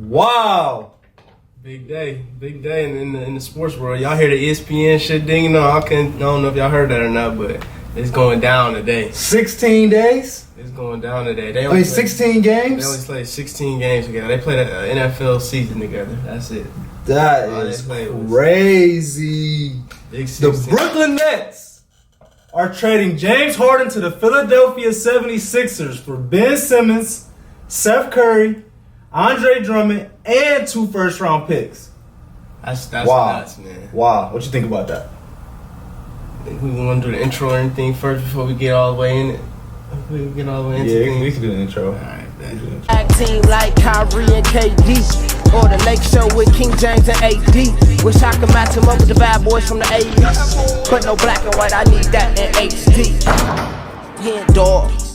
Wow. Big day in the sports world. Y'all hear the ESPN shit ding? No, I don't know if y'all heard that or not, but it's going down today. 16 days? It's going down today. They only 16 games? They only played 16 games together. They played an NFL season together. That's it. That is crazy. The Brooklyn Nets are trading James Harden to the Philadelphia 76ers for Ben Simmons, Seth Curry, Andre Drummond, and 2 first-round picks. That's wow. Nuts, man. Wow. What you think about that? We want to do the intro or anything first before we get all the way in it? We can get all the way into things. We can do the intro. All right, man. Tag team like Kyrie and KD, or the Lake Show with King James and AD. Wish I could match him up with the bad boys from the 80s. But no black and white, I need that in HD. HenDawgz.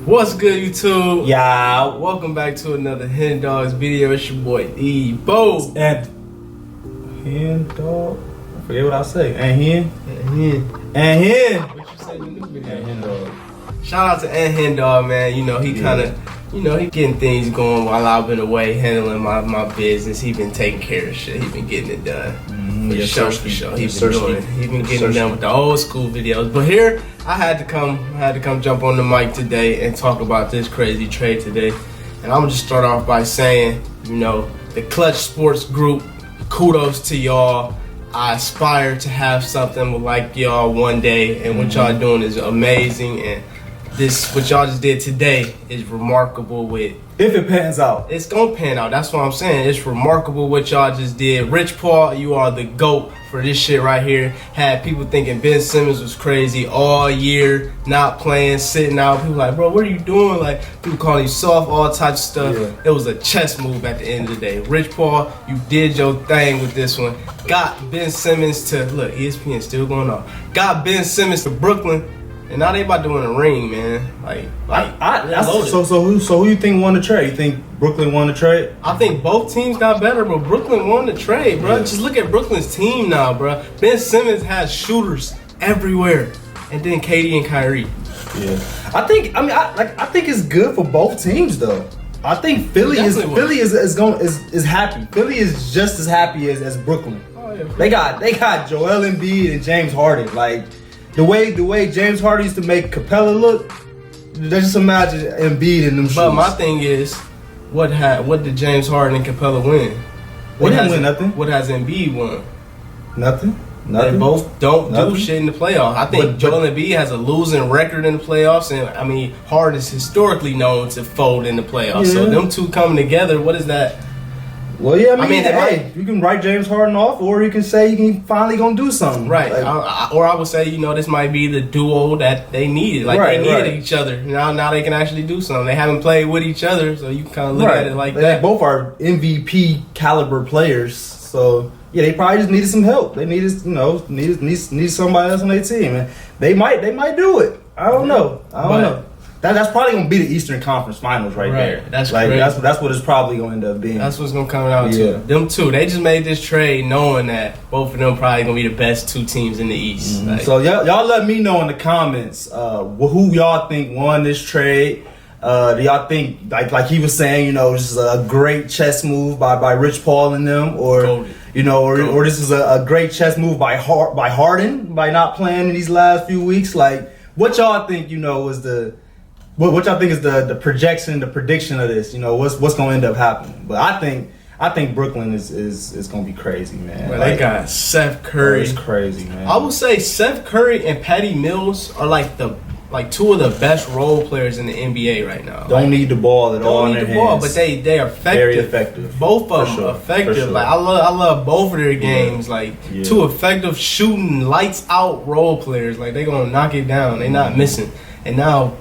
What's good, YouTube? Yeah. Welcome back to another HenDawgz video. It's your boy Ebo. And HenDawgz. I forget what I say. And Hen. What you say in the new video? And HenDawgz. Shout out to HenDawgz, man. You know, he kind of, he getting things going while I've been away handling my business. He been taking care of shit. He been getting it done. For sure. He been doing it. He been getting it done with the old school videos. But here, I had to come jump on the mic today and talk about this crazy trade today. And I'm gonna just start off by saying, you know, the Clutch Sports Group, kudos to y'all. I aspire to have something like y'all one day, and what y'all doing is amazing. And this, what y'all just did today, is remarkable. If it pans out, it's gonna pan out. That's what I'm saying. It's remarkable what y'all just did. Rich Paul, you are the GOAT for this shit right here. Had people thinking Ben Simmons was crazy all year, not playing, sitting out. People like, bro, what are you doing? Like, people calling you soft, all types of stuff. Yeah. It was a chess move at the end of the day. Rich Paul, you did your thing with this one. Got Ben Simmons to, look, ESPN still going on. Got Ben Simmons to Brooklyn. And now they about to win a ring, man. So who you think won the trade? You think Brooklyn won the trade? I think both teams got better, but Brooklyn won the trade, bro. Yeah. Just look at Brooklyn's team now, bro. Ben Simmons has shooters everywhere, and then KD and Kyrie. Yeah, I think it's good for both teams, though. I think Philly is happy. Philly is just as happy as Brooklyn. Oh, yeah, they got Joel Embiid and James Harden, like. The way James Harden used to make Capella look, just imagine Embiid in them shoes. But my thing is, what did James Harden and Capella win? They didn't win nothing. What has Embiid won? Nothing. They both don't do shit in the playoffs. I think Joel Embiid has a losing record in the playoffs, and I mean Harden is historically known to fold in the playoffs. Yeah. So them two coming together, what is that? Well, yeah, I mean hey, you can write James Harden off, or you can say he finally gonna do something. Right. Or I would say, you know, this might be the duo that they needed. Like, they needed each other. Now they can actually do something. They haven't played with each other, so you can kind of look at it like that. They both are MVP caliber players, so yeah, they probably just needed some help. They needed somebody else on their team, and they might do it. I don't know. That's probably gonna be the Eastern Conference Finals right there. That's like crazy. That's what it's probably gonna end up being. That's what's gonna come out to. Them two, they just made this trade knowing that both of them probably gonna be the best two teams in the East. Mm-hmm. So y'all let me know in the comments who y'all think won this trade. Do y'all think like he was saying, you know, this is a great chess move by Rich Paul and them, or you know, or this is a great chess move by Harden by not playing in these last few weeks? Like, what y'all think? You know, was what y'all think is the projection, the prediction of this? You know, what's going to end up happening? But I think Brooklyn is going to be crazy, man. Well, they got Seth Curry. It's crazy, man. I would say Seth Curry and Patty Mills are like two of the best role players in the NBA right now. Don't need the ball at all in their hands. But they are effective. Very effective. Both of them are effective. Sure. Like I love both of their games. Like two effective shooting, lights out role players. Like they gonna knock it down. They not missing. And now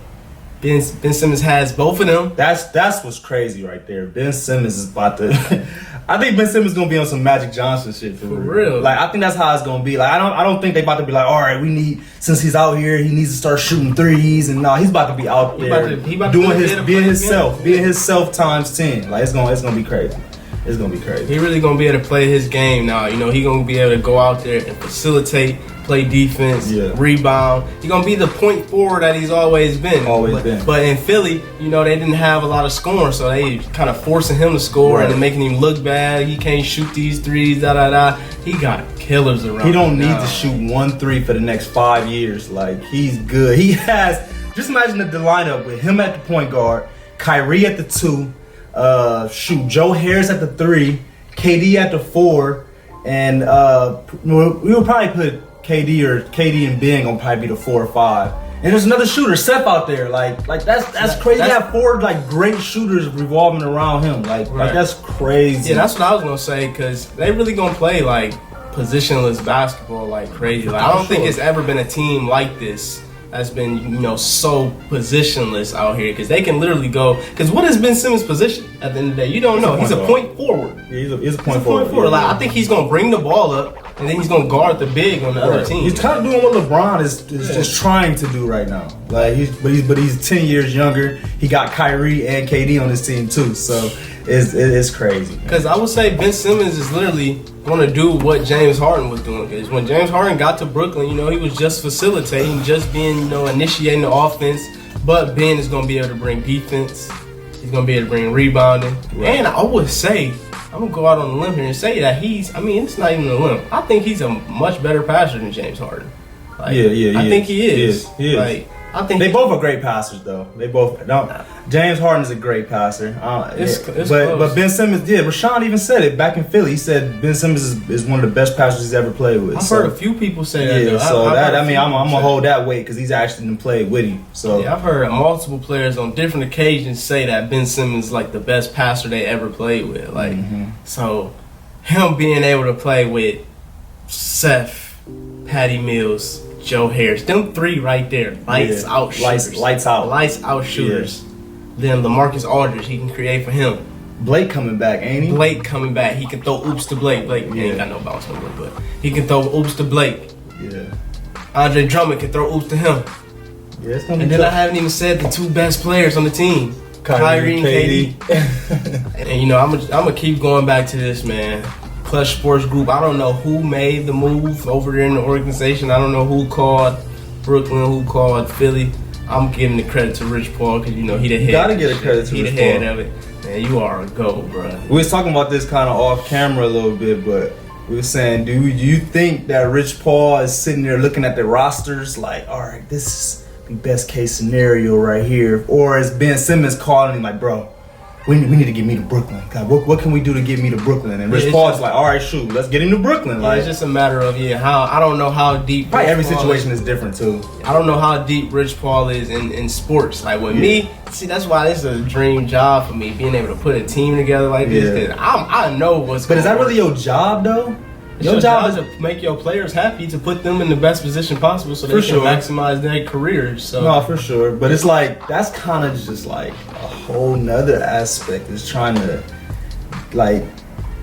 Ben Simmons has both of them. That's what's crazy right there. Ben Simmons is about to. I think Ben Simmons is gonna be on some Magic Johnson shit for real. Like I think that's how it's gonna be. Like I don't think they about to be like, all right, since he's out here, he needs to start shooting threes, and he's about to be out there being himself times 10. Like it's gonna be crazy. It's gonna be crazy. He really gonna be able to play his game now. You know, he gonna be able to go out there and facilitate, play defense, Yeah. rebound. He's gonna be the point forward that he's always been. But in Philly, you know, they didn't have a lot of scoring, so they kind of forcing him to score and then making him look bad. He can't shoot these threes. He got killers around. He don't need to shoot 1 3 for the next 5 years. Like, he's good. He has. Just imagine the lineup with him at the point guard, Kyrie at the 2, Joe Harris at the 3, KD at the 4, and we would probably put KD and Ben gonna probably be the 4 or 5. And there's another shooter, Seth, out there. Like that's crazy. They have 4 like great shooters revolving around him. Like that's crazy. Yeah, that's what I was gonna say, because they really gonna play like positionless basketball like crazy. Like, I don't think it's ever been a team like this that's been, you know, so positionless out here, because they can literally go. Because what is Ben Simmons' position at the end of the day? You don't know. He's a point forward. Yeah, he's a point forward. Yeah. Like, I think he's gonna bring the ball up, and then he's gonna guard the big on the other team. He's kind of doing what LeBron is just trying to do right now. Like, he's 10 years younger. He got Kyrie and KD on his team too. So it's crazy. Because I would say Ben Simmons is literally going to do what James Harden was doing. Because when James Harden got to Brooklyn, you know, he was just facilitating, just being, you know, initiating the offense. But Ben is going to be able to bring defense. He's going to be able to bring rebounding. Right. And I would say, I'm going to go out on a limb here and say that it's not even a limb. I think he's a much better passer than James Harden. Like, I think he is. He is. Like, I think they both are great passers, though. They both don't. James Harden is a great passer. But Ben Simmons, Rashawn even said it back in Philly. He said Ben Simmons is one of the best passers he's ever played with. I've heard a few people say that. Yeah, so I'm gonna hold that weight because he's actually been played with him. So yeah, I've heard multiple players on different occasions say that Ben Simmons is like the best passer they ever played with. Like, so him being able to play with Seth, Patty Mills, Joe Harris, them 3 right there, lights out shooters. Lights out shooters. Then LaMarcus Aldridge, he can create for him. Blake coming back, ain't he? Blake coming back, he can throw oops to Blake. Blake ain't got no bounce no more, but he can throw oops to Blake. Yeah. Andre Drummond can throw oops to him. Yeah, it's gonna be and then I haven't even said the 2 best players on the team, Kyrie and KD. And you know, I'm gonna keep going back to this, man. Clutch Sports Group. I don't know who made the move over there in the organization. I don't know who called Brooklyn, who called Philly. I'm giving the credit to Rich Paul, because, you know, he the head. You gotta get a credit to Rich Paul. He the head of it. Man, you are a GOAT, bro. We was talking about this kind of off camera a little bit, but we were saying, do you think that Rich Paul is sitting there looking at the rosters like, all right, this is the best case scenario right here? Or is Ben Simmons calling him like, bro, we need to get me to Brooklyn. God, what can we do to get me to Brooklyn? And Rich Paul's like, all right, shoot, let's get him to Brooklyn. Like, it's just a matter of how I don't know how deep. Probably every situation is different too. I don't know how deep Rich Paul is in sports. Like with me, see, that's why this is a dream job for me, being able to put a team together like this. Cause I know what's. But is that really your job though? Your job is to make your players happy, to put them in the best position possible so they can maximize their careers. So. No, for sure. But it's like, that's kind of just like a whole nother aspect, is trying to like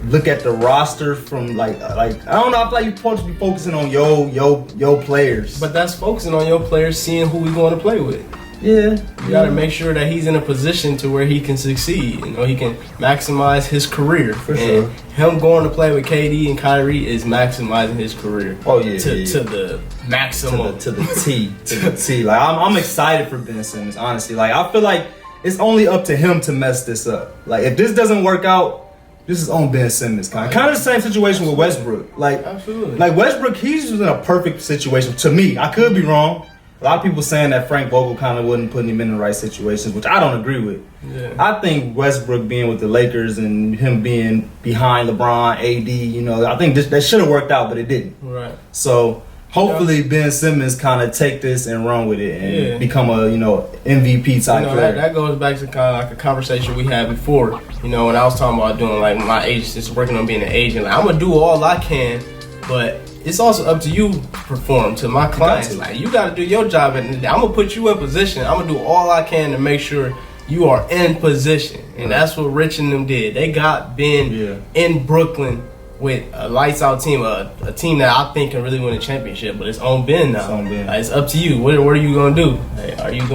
look at the roster from like I don't know, I feel like you're supposed to be focusing on your players. But that's focusing on your players, seeing who we're going to play with. Yeah. You got to make sure that he's in a position to where he can succeed. You know, he can maximize his career. For sure. Him going to play with KD and Kyrie is maximizing his career. Oh yeah. To the maximum. To the T. To the T. Like I'm excited for Ben Simmons, honestly. Like I feel like it's only up to him to mess this up. Like if this doesn't work out, this is on Ben Simmons. Kind of the same situation with Westbrook. Like absolutely. Like Westbrook, he's in a perfect situation. To me, I could be wrong. A lot of people saying that Frank Vogel kind of wasn't putting him in the right situations, which I don't agree with. Yeah. I think Westbrook being with the Lakers and him being behind LeBron, AD, you know, I think that should have worked out, but it didn't. Right. So hopefully Ben Simmons kind of take this and run with it and become a, you know, MVP type player. That goes back to kind of like a conversation we had before. You know, when I was talking about doing like my agent, just working on being an agent. Like, I'm gonna do all I can, but it's also up to you to perform to my clients. Like, you got to do your job, and I'm gonna put you in position. I'm gonna do all I can to make sure you are in position, and that's what Rich and them did. They got Ben in Brooklyn with a lights out team, a team that I think can really win a championship. But it's on Ben now. It's on Ben. Like, it's up to you. What are you gonna do? Like, are you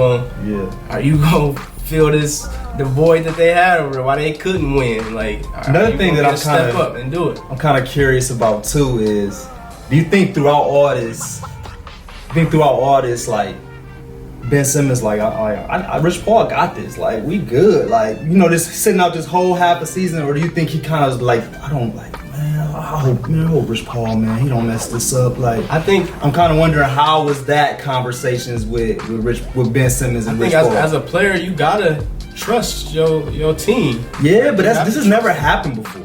gonna fill the void that they had over there? Why they couldn't win? Like, another thing that I'm step up and do it. I'm kind of curious about too is, Do you think throughout all this, like Ben Simmons, like Rich Paul got this, like we good, like just sitting out this whole half a season, or do you think he kind of like I hope Rich Paul, man, he don't mess this up? Like I think I'm kind of wondering how was that conversations with Ben Simmons and Rich Paul? As a player, you gotta trust your team. Yeah, but this has never happened before.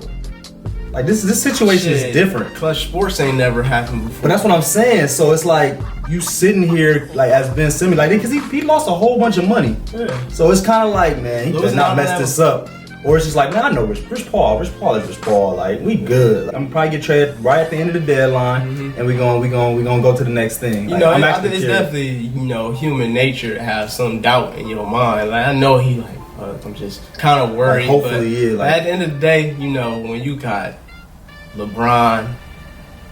Like this situation is different. Clutch sports ain't never happened before. But that's what I'm saying. So it's like you sitting here like as Ben Simmons, like because he lost a whole bunch of money. Yeah. So it's kind of like, man, he does not mess this up. Or it's just like, man, I know Rich Paul is Rich Paul. Like we good. Like, I'm probably get traded right at the end of the deadline, and we gonna go to the next thing. Like, I think it's definitely human nature to have some doubt in your mind. Like I know he I'm just kind of worried. Like, hopefully, but at the end of the day, when you got LeBron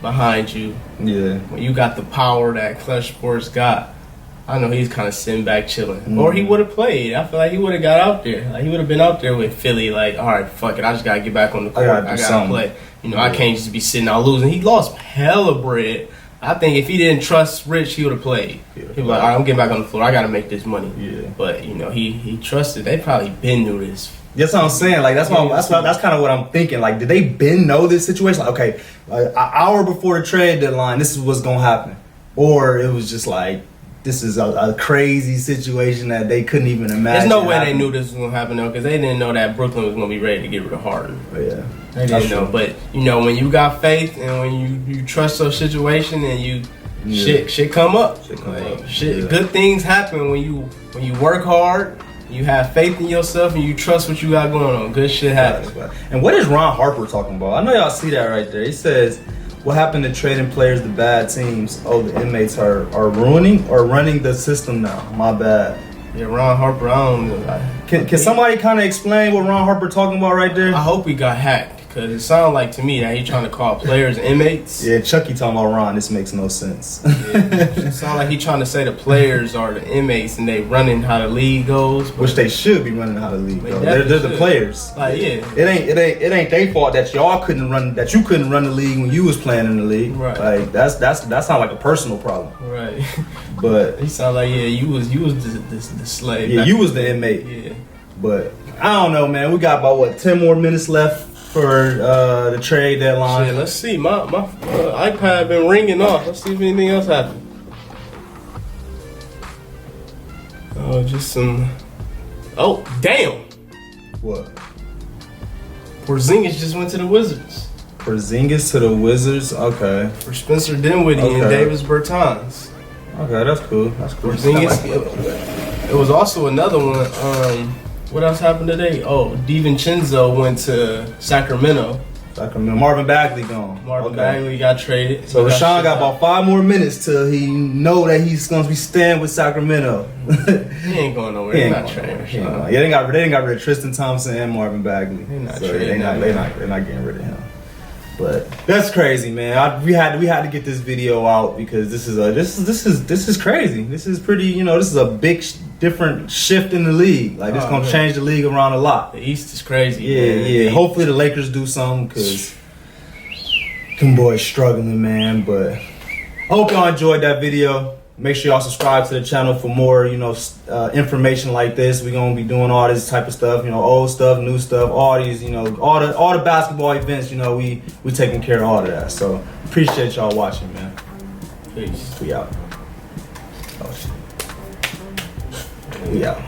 behind you, when you got the power that Clutch Sports got, I know he's kind of sitting back chilling. Or he would have played. I feel like he would have got out there. Like he would have been out there with Philly. Like, all right, fuck it, I just gotta get back on the court. I gotta play. I can't just be sitting out losing. He lost hella bread. I think if he didn't trust Rich, he would have played. He was like, all right, I'm getting back on the floor. I gotta make this money. Yeah. But he trusted. They probably been through this. That's what I'm saying. Like that's kind of what I'm thinking. Like, did they been know this situation? Like, okay, an hour before the trade deadline, this is what's gonna happen, or it was just like this is a crazy situation that they couldn't even imagine. There's no way they knew this was gonna happen though, because they didn't know that Brooklyn was gonna be ready to get rid of Harden. Yeah, they didn't know. But when you got faith and when you trust your situation and shit come up. Good things happen when you work hard. You have faith in yourself and you trust what you got going on. Good shit happens. And what is Ron Harper talking about? I know y'all see that right there. He says, what happened to trading players to bad teams? Oh, the inmates are ruining or running the system now. My bad. Yeah, Ron Harper, I don't know. Can somebody kind of explain what Ron Harper talking about right there? I hope he got hacked. Because it sounds like to me that he trying to call players inmates. Yeah, Chucky talking about Ron. This makes no sense. It sounds like he trying to say the players are the inmates and they running how the league goes. Which they should be running how the league goes. They're the players. Like It ain't their fault that y'all couldn't run the league when you was playing in the league. Right. Like that sounds like a personal problem. Right. But he sound like you was the slave. Yeah, you was the inmate. Yeah. But I don't know, man. We got about 10 more minutes left for the trade deadline. Shit, let's see. My iPad been ringing off. Let's see if anything else happened. Oh, just some. Oh, damn. What? Porzingis just went to the Wizards. Porzingis to the Wizards. Okay. For Spencer Dinwiddie and Davis Bertans. Okay, that's cool. That's cool. Porzingis. It was also another one. What else happened today? Oh, DiVincenzo went to Sacramento. Marvin Bagley gone. Bagley got traded. So Rashawn got about 5 more minutes till he know that he's going to be staying with Sacramento. He ain't going nowhere. He's not trading. They didn't got rid of Tristan Thompson and Marvin Bagley. They're not trading. They're not getting rid of him. But that's crazy, man. We had to get this video out because this is crazy. This is pretty. This is a big different shift in the league. Like it's gonna change the league around a lot. The East is crazy. Yeah. Hopefully the Lakers do something because them boys struggling, man. But I hope y'all enjoyed that video. Make sure y'all subscribe to the channel for more, information like this. We're gonna be doing all this type of stuff, old stuff, new stuff, all these, all the basketball events, we taking care of all of that. So appreciate y'all watching, man. Peace. We out. Oh shit. We out.